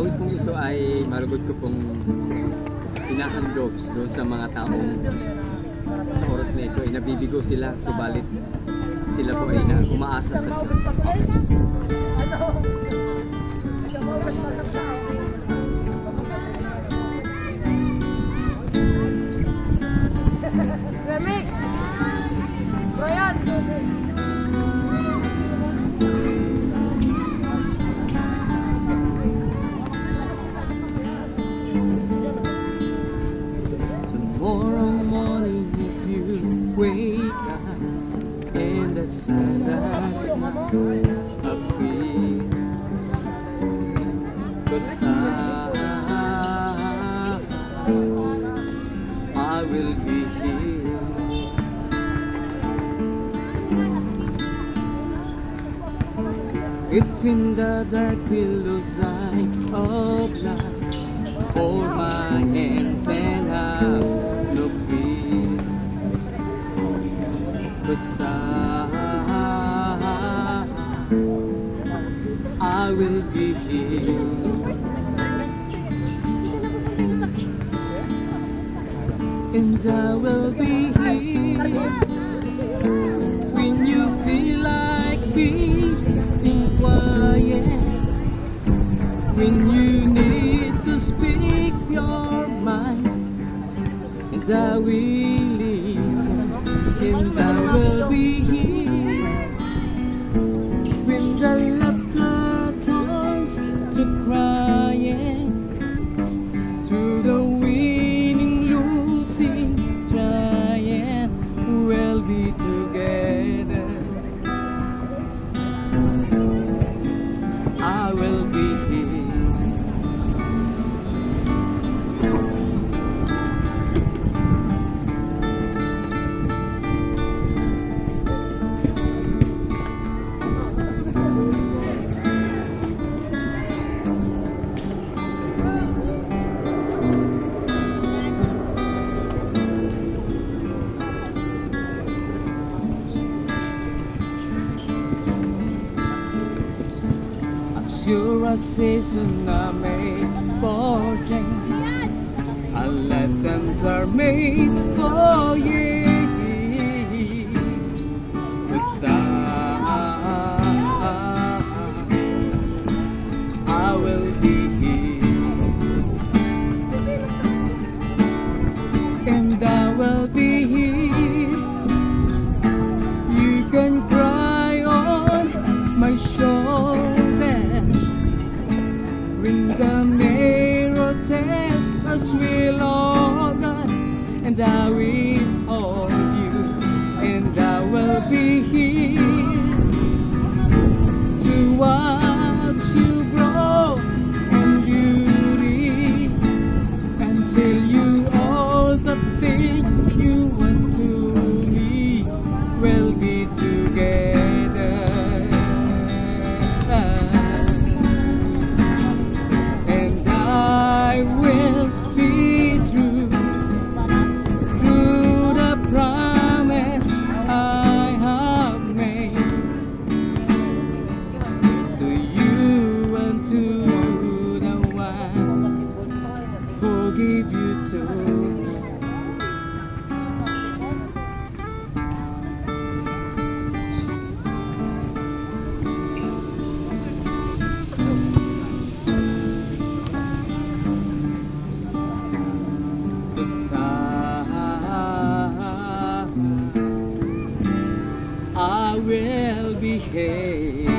awit pong ito ay marugod ko pong pinahandog doon sa mga taong sa oras na ito ay nabibigo sila, subalit sila po ay umaasa sa Diyos. Remix! Brian! Tomorrow morning if you wake up and the sun does not appear, 'cause I will be here. If in the dark billows of light, hold my hands and have no fear, 'cause I will be here. And I will be here when you feel like being quiet, when you need to speak your mind, and I will listen, and I will be here when the laughter turns to crying, to the winning, losing, trying, we'll be together. I will be here. As sure as seasons are made for change, and lifetimes are made for years. 'Cause I will be here, and I will be here. You can cry on my shoulder when the mirror tells us we're longer, and I will hold you, and I will be here to watch you grow in beauty, until you all the things you want to me will be together. And I will be true to the promise I have made to you and to the one who gave you to me. I will be here.